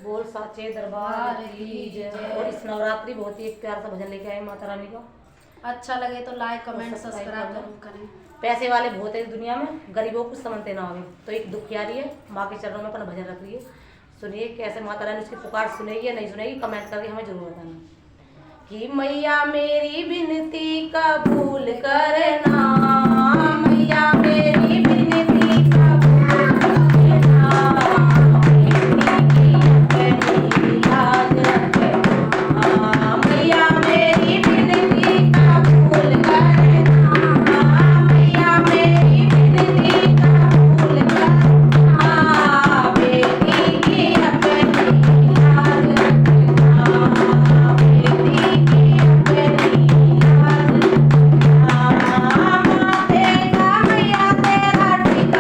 बोल साचे दरबार की जय। और इस नवरात्रि बहुत ही एक प्यार सा भजन लेके आए माता रानी का। अच्छा लगे तो लाइक कमेंट और सब्सक्राइब सब्सक्राइब करना। जरूर करें। पैसे वाले बहुत है इस दुनिया में, गरीबों को समझते ना आवे। तो एक दुखियारी है, माँ के चरणों में अपना भजन रख लिए। सुनिए कैसे माता रानी उसकी पुकार सुनेगी या नहीं सुनेगी, कमेंट करके हमें जरूर बताना। कि मैया मेरी विनती कबूल करना, मैया मेरी विनती कबूल करना, मैया मेरी विनती कबूल करना, मैया मेरी विनती कबूल करना, बेटी की अपनी लाज रखना, बेटी की अपनी लाज रखना, माथे का मैया तेरा टीका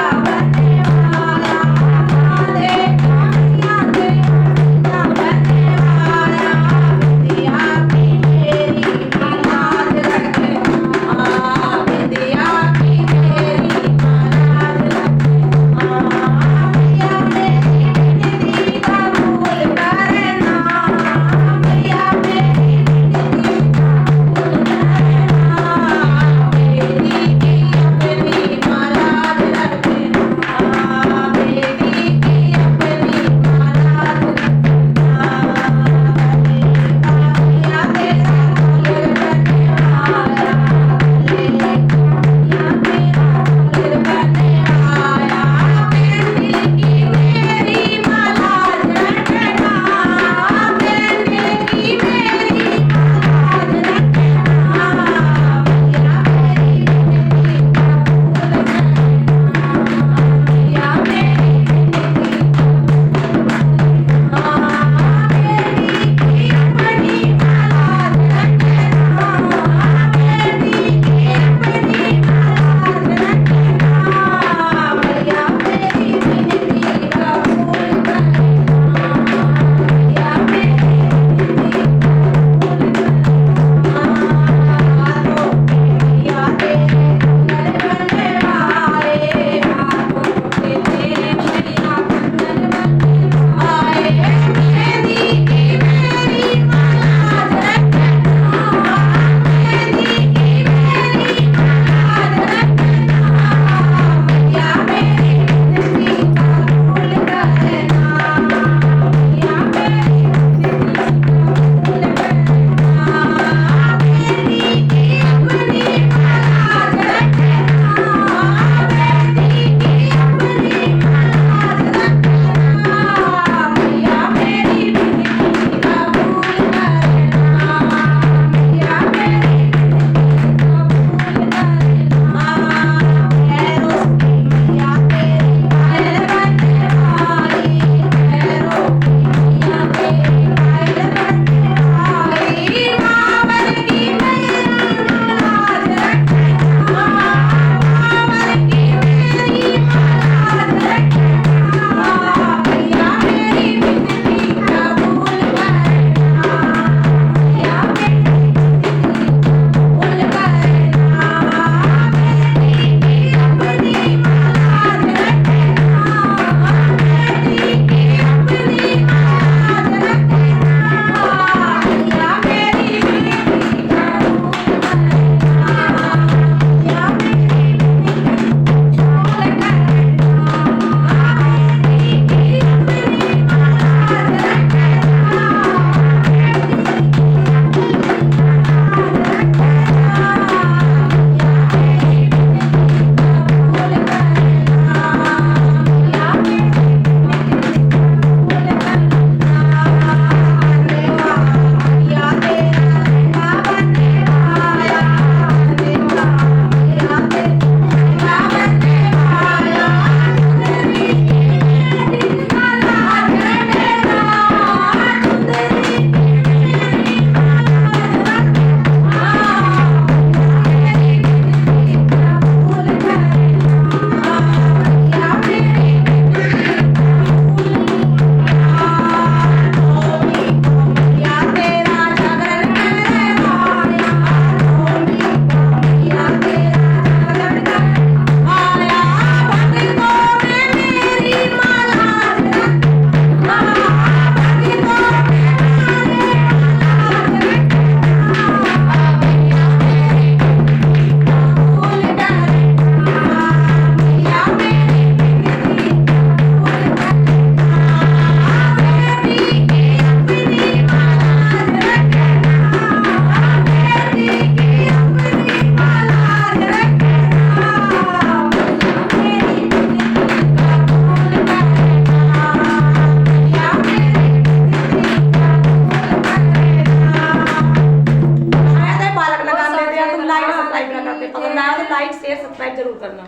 जरूर करना।